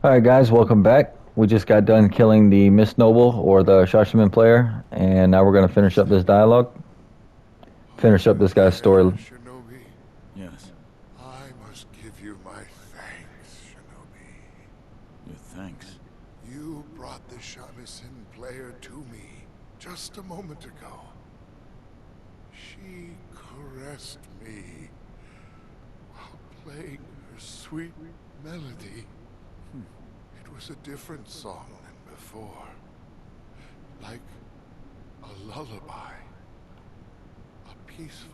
Alright guys, welcome back. We just got done killing the Miss Noble, or the Shashaman player, and now we're going to finish up this dialogue. Finish up this guy's story. Shinobi, Yes. I must give you my thanks, Shinobi. Your thanks. You brought the Shamisen player to me just a moment ago. She caressed me while playing her sweet melody. It was a different song than before. Like a lullaby. A peaceful,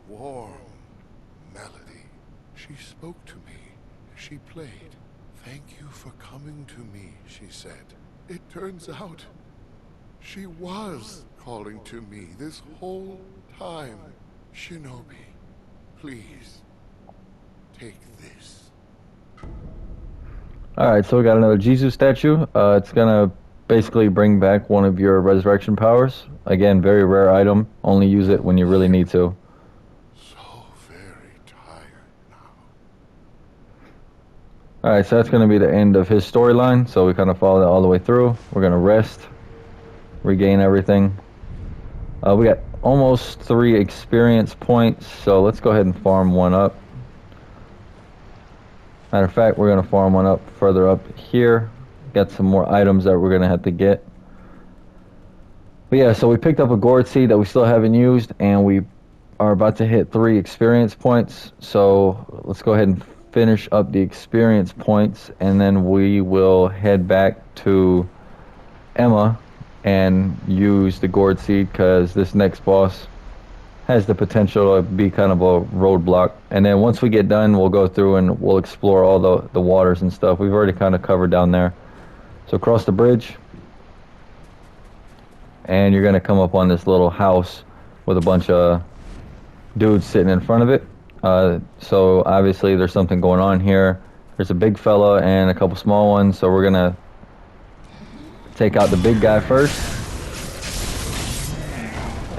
warm melody. She spoke to me. She played. Thank you for coming to me, she said. It turns out she was calling to me this whole time. Shinobi, please, take this. Alright, so we got another Jesus statue. It's going to basically bring back one of your resurrection powers. Again, very rare item. Only use it when you really need to. So very tired now. Alright, so that's going to be the end of his storyline. So we kind of follow that all the way through. We're going to rest. Regain everything. We got almost 3 experience points. So let's go ahead and farm one up. Matter of fact, we're going to farm one up further up here. Got some more items that we're going to have to get. But yeah, so we picked up a gourd seed that we still haven't used, and we are about to hit 3 experience points. So let's go ahead and finish up the experience points, and then we will head back to Emma and use the gourd seed, because this next boss has the potential to be kind of a roadblock. And then once we get done, we'll go through and we'll explore all the waters and stuff. We've already kind of covered down there. So cross the bridge, and you're going to come up on this little house with a bunch of dudes sitting in front of it. So obviously there's something going on here. There's a big fella and a couple small ones, so we're going to take out the big guy first,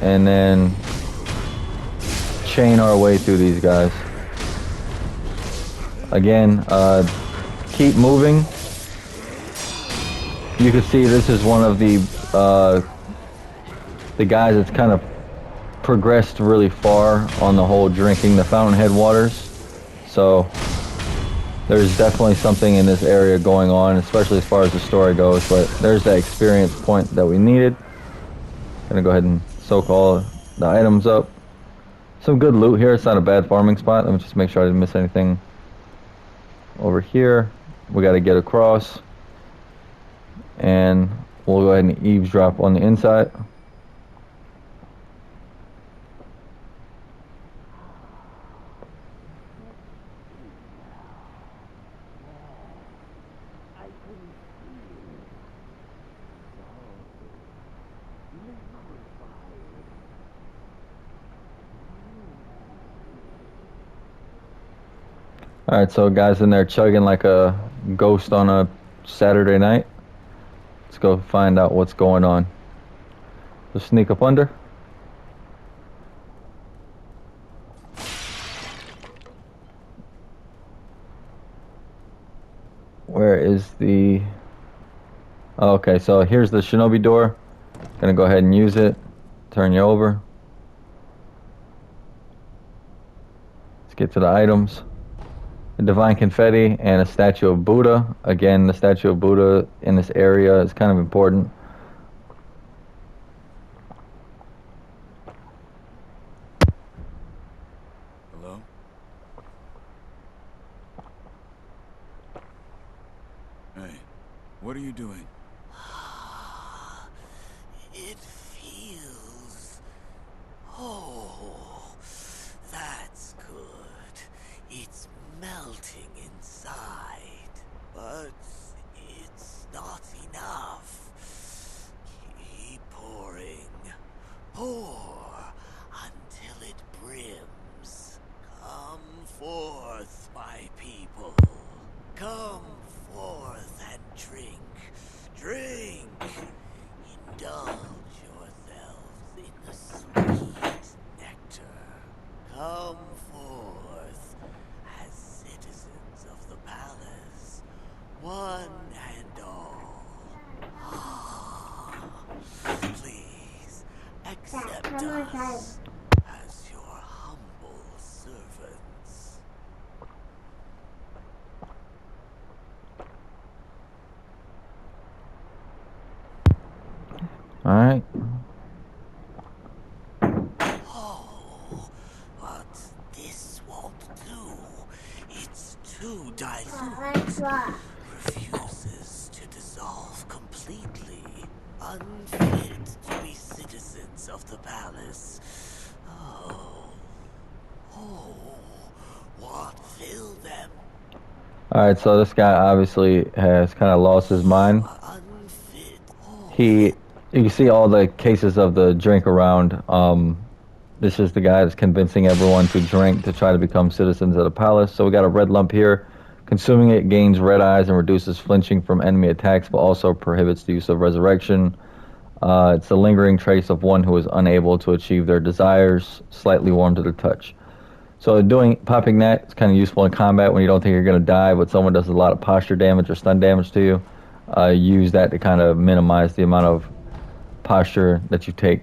and then chain our way through these guys. Again, keep moving. You can see this is one of the guys that's kind of progressed really far on the whole drinking the fountainhead waters. So there's definitely something in this area going on, especially as far as the story goes. But there's that experience point that we needed. Gonna go ahead and soak all the items up. Some good loot here. It's not a bad farming spot. Let me just make sure I didn't miss anything over here. We got to get across, and we'll go ahead and eavesdrop on the inside. Alright, so guys in there chugging like a ghost on a Saturday night. Let's go find out what's going on. Just sneak up under. Where is the... Oh, okay, so here's the shinobi door. Gonna go ahead and use it. Turn you over. Let's get to the items. A divine confetti and a statue of Buddha. Again, the statue of Buddha in this area is kind of important. Hello? Hey, what are you doing? It feels... Oh, that's good. It's melting inside, but it's not enough. Keep pouring. Pour until it brims. Come forth, my people. Come forth and drink. Drink. Indulge yourselves in the sweet nectar. Come forth as citizens of the palace. One Alright. Oh, but this won't do. It's too dilute. Refuses to dissolve completely. Unfit to be citizens of the palace. Oh. Oh. What filled them? Alright, so this guy obviously has kind of lost his mind. Unfit. Oh. You can see all the cases of the drink around. This is the guy that's convincing everyone to drink to try to become citizens of the palace. So we got a red lump here. Consuming it gains red eyes and reduces flinching from enemy attacks, but also prohibits the use of resurrection. It's a lingering trace of one who is unable to achieve their desires, slightly warm to the touch. So popping that is kind of useful in combat when you don't think you're going to die, but someone does a lot of posture damage or stun damage to you. Use that to kind of minimize the amount of posture that you take.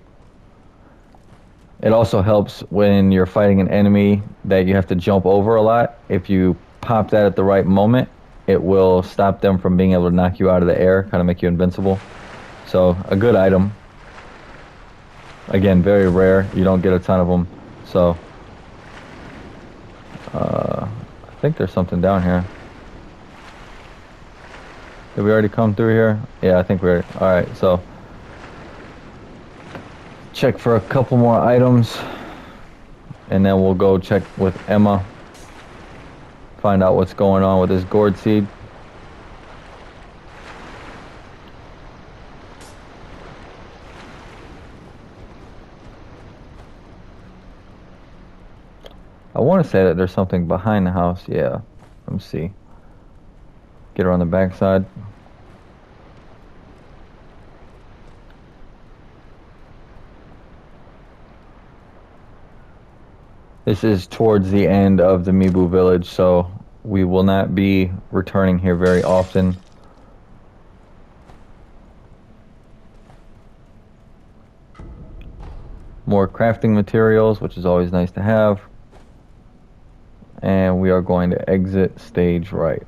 It also helps when you're fighting an enemy that you have to jump over a lot. If you pop that at the right moment, it will stop them from being able to knock you out of the air, kind of make you invincible. So a good item. Again, very rare. You don't get a ton of them. So I think there's something down here. Did we already come through here? Yeah, I think we're... Alright, so... check for a couple more items. And then we'll go check with Emma. Find out what's going on with this gourd seed. I want to say that there's something behind the house. Yeah. Let me see. Get her on the backside. This is towards the end of the Mibu Village, so we will not be returning here very often. More crafting materials, which is always nice to have. And we are going to exit stage right.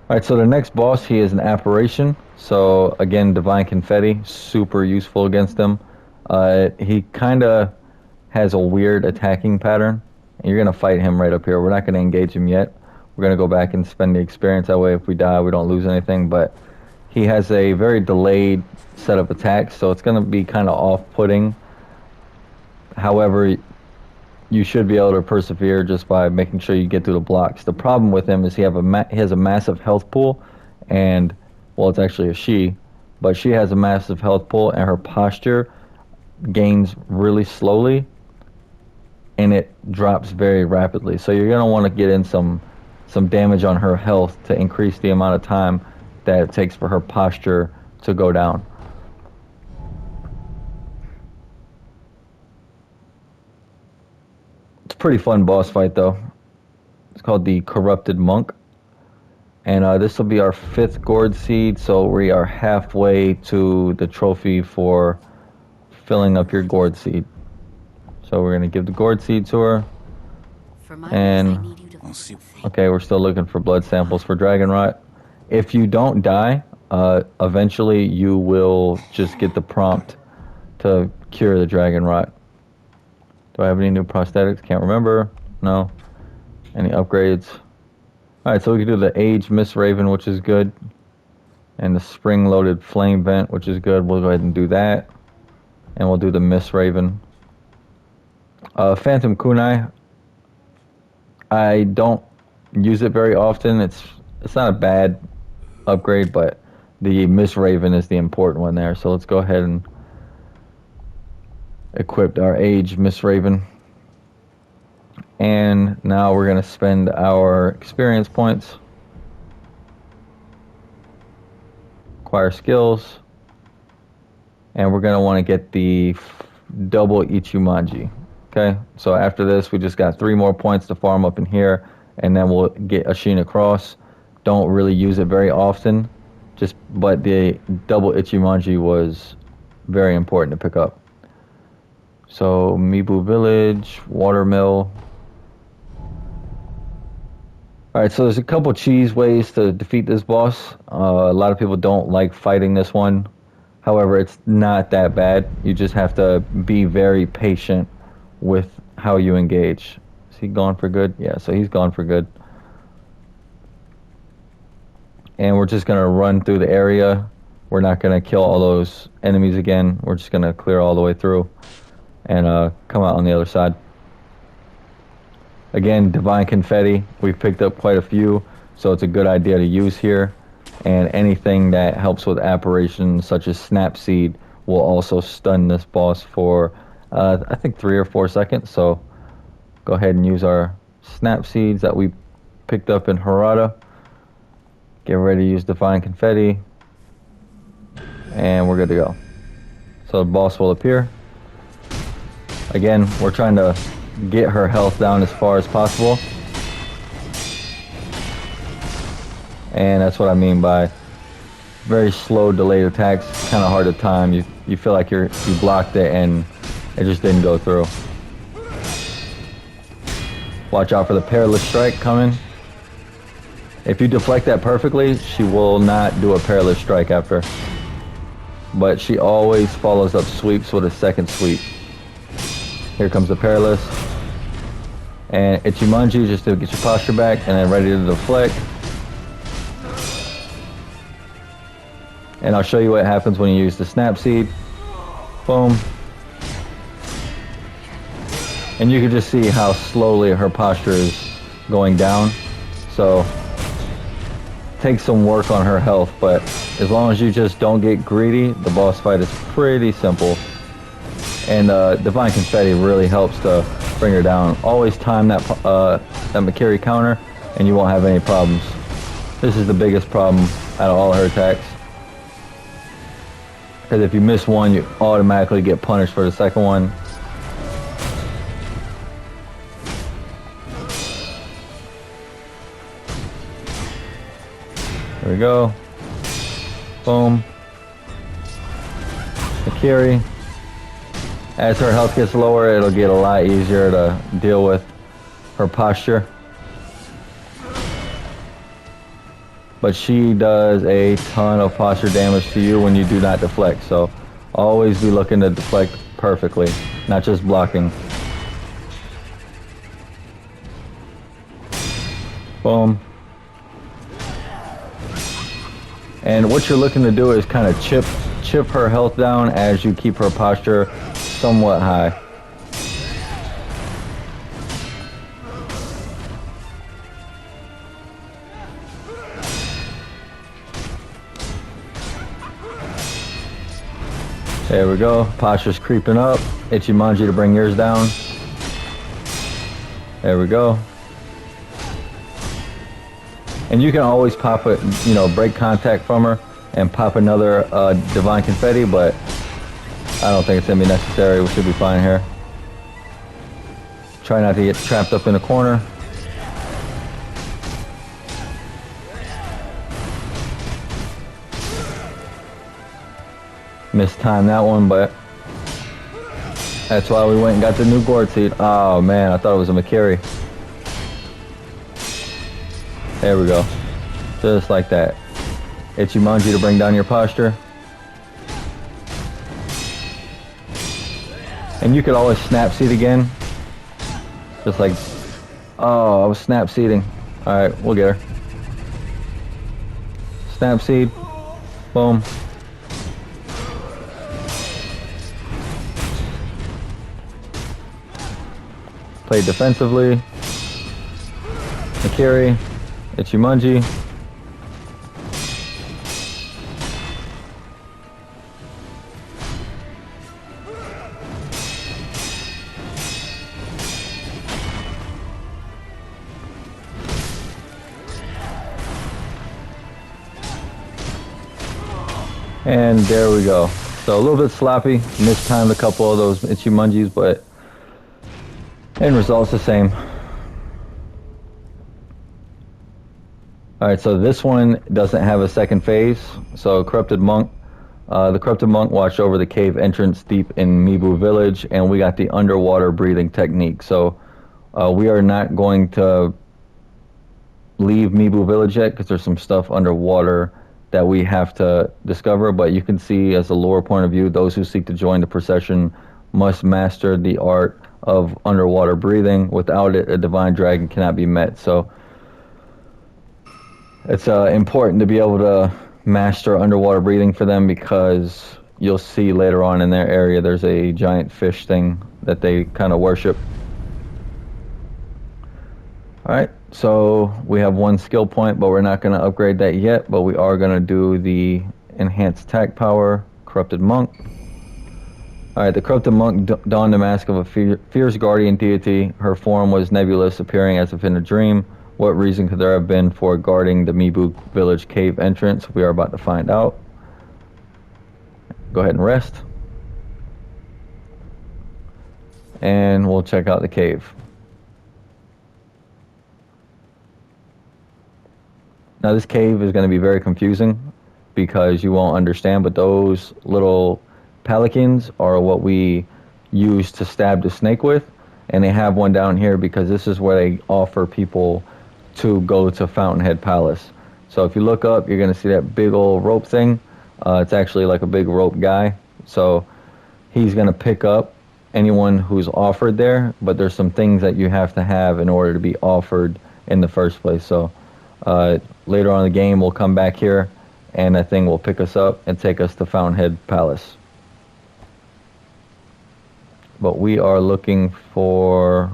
Alright, so the next boss, he is an apparition. So again, Divine Confetti, super useful against him. He kind of has a weird attacking pattern. You're going to fight him right up here. We're not going to engage him yet. We're going to go back and spend the experience. That way if we die, we don't lose anything. But he has a very delayed set of attacks, so it's going to be kind of off-putting. However, you should be able to persevere just by making sure you get through the blocks. The problem with him is he has a massive health pool, and, well, it's actually a she, but she has a massive health pool, and her posture gains really slowly, and it drops very rapidly. So you're going to want to get in some damage on her health to increase the amount of time that it takes for her posture to go down. It's a pretty fun boss fight though. It's called the Corrupted Monk. And this will be our 5th gourd seed, so we are halfway to the trophy for filling up your gourd seed. So we're going to give the gourd seed to her. And okay, we're still looking for blood samples for dragon rot. If you don't die, eventually you will just get the prompt to cure the dragon rot. Do I have any new prosthetics? Can't remember. No. Any upgrades? Alright, so we can do the Aged Mist Raven, which is good. And the Spring-Loaded Flame Vent, which is good. We'll go ahead and do that. And we'll do the Mist Raven. Phantom Kunai. I don't use it very often. It's not a bad upgrade, but the Mist Raven is the important one there. So let's go ahead and equip our Aged Mist Raven. And now we're going to spend our experience points. Acquire skills. And we're going to want to get the double Ichimonji. Okay, so after this, we just got 3 more points to farm up in here. And then we'll get Ashina Cross. Don't really use it very often. But the double Ichimonji was very important to pick up. So, Mibu Village, Watermill. Alright, so there's a couple cheese ways to defeat this boss. A lot of people don't like fighting this one. However, it's not that bad. You just have to be very patient with how you engage. Is he gone for good? Yeah, so he's gone for good. And we're just going to run through the area. We're not going to kill all those enemies again. We're just going to clear all the way through and come out on the other side. Again, Divine Confetti. We've picked up quite a few, so it's a good idea to use here. And anything that helps with apparitions, such as Snapseed, will also stun this boss for, I think, 3 or 4 seconds. So go ahead and use our Snapseeds that we picked up in Harada. Get ready to use Divine Confetti. And we're good to go. So the boss will appear. Again, we're trying to get her health down as far as possible. And that's what I mean by very slow delayed attacks. It's kind of hard to time. You feel like you blocked it and it just didn't go through. Watch out for the Perilous Strike coming. If you deflect that perfectly, she will not do a Perilous Strike after. But she always follows up sweeps with a second sweep. Here comes the Perilous. And Ichimonji just to get your posture back and then ready to deflect. And I'll show you what happens when you use the Snapseed. Boom. And you can just see how slowly her posture is going down. So, take some work on her health, but as long as you just don't get greedy, the boss fight is pretty simple. And Divine Confetti really helps to bring her down. Always time that Mikiri counter, and you won't have any problems. This is the biggest problem out of all her attacks. Because if you miss one, you automatically get punished for the second one. There we go. Boom. Mikiri. As her health gets lower, it'll get a lot easier to deal with her posture. But she does a ton of posture damage to you when you do not deflect. So always be looking to deflect perfectly, not just blocking. Boom. And what you're looking to do is kind of chip her health down as you keep her posture somewhat high. There we go. Posture's creeping up. Ichimonji to bring yours down. There we go. And you can always pop it, break contact from her and pop another Divine Confetti, but I don't think it's going to be necessary. We should be fine here. Try not to get trapped up in a corner. Mistimed that one, but that's why we went and got the new gourd seed. Oh man, I thought it was a Mikiri. There we go. Just like that. Ichimonji to bring down your posture. And you could always snap seed again. Just like, oh, I was snap seeding. Alright, we'll get her. Snap seed. Boom. Play defensively. Mikiri. Ichimonji. And there we go. So a little bit sloppy. Mistimed a couple of those Ichimonjis, but end result's the same. Alright, so this one doesn't have a second phase. So Corrupted Monk. The Corrupted Monk watched over the cave entrance deep in Mibu Village, and we got the underwater breathing technique. So we are not going to leave Mibu Village yet because there's some stuff underwater that we have to discover, but you can see as a lore point of view, those who seek to join the procession must master the art of underwater breathing. Without it, a divine dragon cannot be met. So it's important to be able to master underwater breathing for them, because you'll see later on in their area there's a giant fish thing that they kind of worship. Alright, so we have one skill point, but we're not going to upgrade that yet, but we are going to do the enhanced attack power, Corrupted Monk. Alright, the Corrupted Monk donned the mask of a fierce guardian deity. Her form was nebulous, appearing as if in a dream. What reason could there have been for guarding the Mibu Village cave entrance? We are about to find out. Go ahead and rest. And we'll check out the cave. Now this cave is going to be very confusing because you won't understand, but those little pelicans are what we use to stab the snake with, and they have one down here because this is where they offer people to go to Fountainhead Palace. So if you look up, you're going to see that big old rope thing. It's actually like a big rope guy. So he's going to pick up anyone who's offered there, but there's some things that you have to have in order to be offered in the first place. So later on in the game, we'll come back here, and that thing will pick us up and take us to Fountainhead Palace. But we are looking for...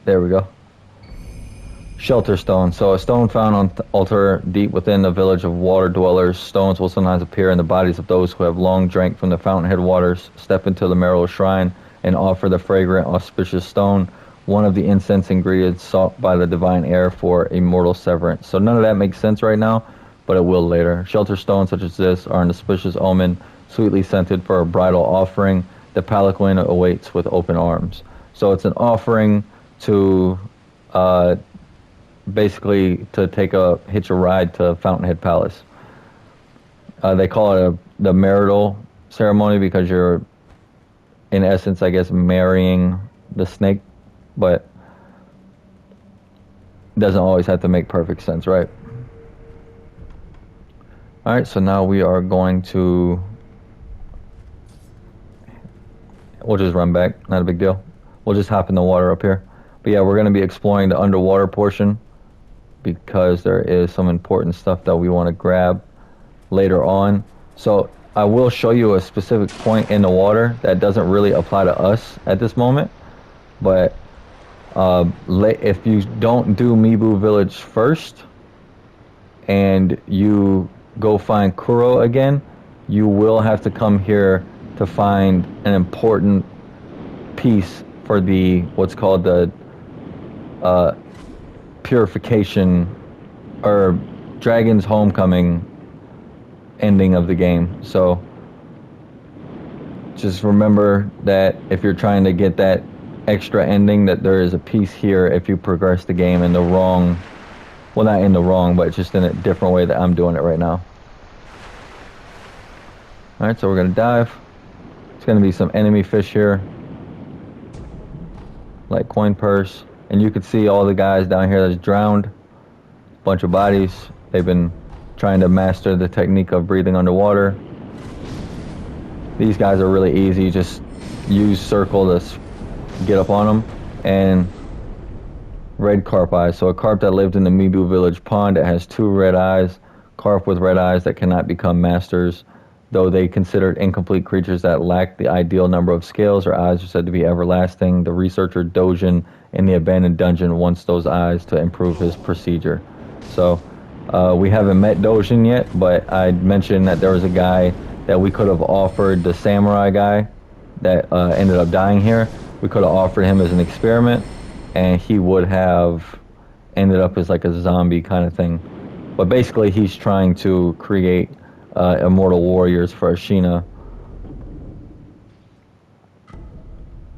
There we go. Shelter stone. So a stone found on altar deep within the village of water dwellers. Stones will sometimes appear in the bodies of those who have long drank from the fountainhead waters. Step into the Merrill shrine and offer the fragrant, auspicious stone, one of the incense ingredients sought by the divine heir for immortal severance. So none of that makes sense right now, but it will later. Shelter stones such as this are an auspicious omen, sweetly scented for a bridal offering. The palanquin awaits with open arms. So it's an offering to basically to hitch a ride to Fountainhead Palace. They call it the marital ceremony because you're, in essence, I guess, marrying the snake, but it doesn't always have to make perfect sense, right? Alright, so now we are going to... We'll just run back, not a big deal. We'll just hop in the water up here. But yeah, we're going to be exploring the underwater portion because there is some important stuff that we want to grab later on. So I will show you a specific point in the water that doesn't really apply to us at this moment. But if you don't do Mibu Village first and you go find Kuro again, you will have to come here to find an important piece for the what's called the purification or Dragon's Homecoming ending of the game. So just remember that if you're trying to get that extra ending, that there is a piece here if you progress the game in the wrong, well, not in the wrong, but just in a different way that I'm doing it right now. Alright, so we're going to dive. It's going to be some enemy fish here, like coin purse. And you can see all the guys down here that's drowned. Bunch of bodies. They've been trying to master the technique of breathing underwater. These guys are really easy. Just use circle to get up on them. And red carp eyes. So a carp that lived in the Mibu Village pond that has 2 red eyes. Carp with red eyes that cannot become masters. Though they considered incomplete creatures that lack the ideal number of scales, their eyes are said to be everlasting. The researcher Dojin in the abandoned dungeon wants those eyes to improve his procedure. So we haven't met Dojin yet, but I mentioned that there was a guy that we could have offered, the samurai guy that ended up dying here. We could have offered him as an experiment, and he would have ended up as like a zombie kind of thing. But basically he's trying to create immortal warriors for Ashina.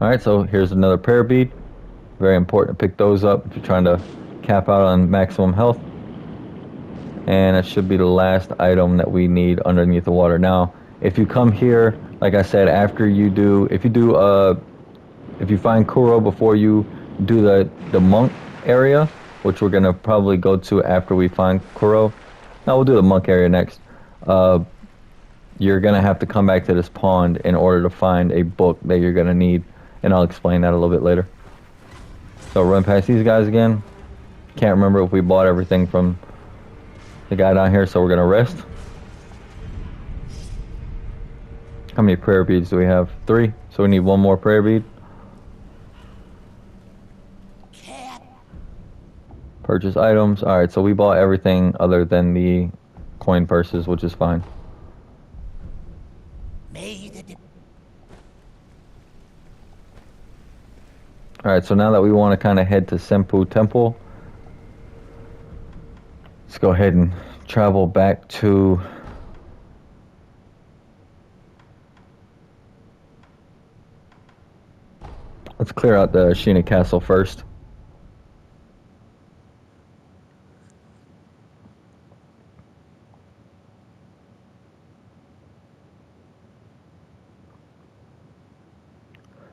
Alright, so here's another prayer bead. Very important to pick those up if you're trying to cap out on maximum health. And that should be the last item that we need underneath the water. Now, if you come here, like I said, after you do, if you find Kuro before you do the monk area, which we're gonna probably go to after we find Kuro. No, we'll do the monk area next. You're gonna have to come back to this pond in order to find a book that you're gonna need, and I'll explain that a little bit later. So run past these guys again. Can't remember if we bought everything from the guy down here, so we're gonna rest. How many prayer beads do we have? 3, so we need 1 more prayer bead. Purchase items. Alright, so we bought everything other than the coin purses, which is fine. Alright, so now that we want to kind of head to Senpu Temple, let's go ahead and travel back to... Let's clear out the Ashina Castle first.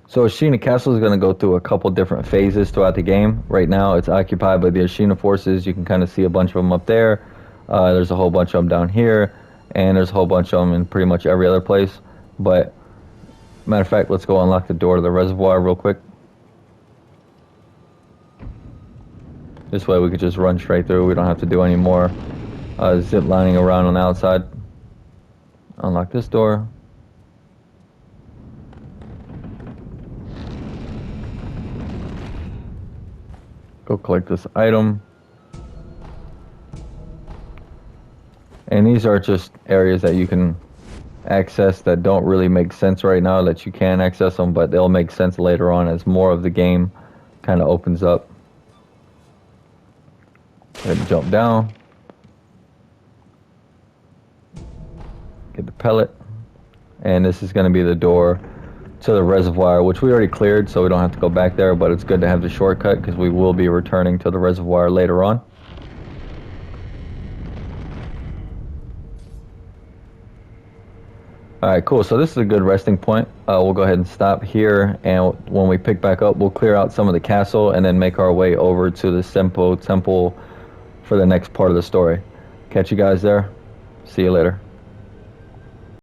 So Ashina Castle is going to go through a couple different phases throughout the game. Right now it's occupied by the Ashina forces. You can kind of see a bunch of them up there. There's a whole bunch of them down here. And there's a whole bunch of them in pretty much every other place. But, matter of fact, let's go unlock the door to the reservoir real quick. This way we could just run straight through. We don't have to do any more zip lining around on the outside. Unlock this door. Go collect this item. And these are just areas that you can access that don't really make sense right now, that you can access them, but they'll make sense later on as more of the game kind of opens up. Go ahead and jump down. Get the pellet. And this is going to be the door to the reservoir, which we already cleared, so we don't have to go back there, but it's good to have the shortcut because we will be returning to the reservoir later on. Alright, cool. So this is a good resting point. We'll go ahead and stop here, and when we pick back up, we'll clear out some of the castle and then make our way over to the Senpu Temple for the next part of the story. Catch you guys there. See you later.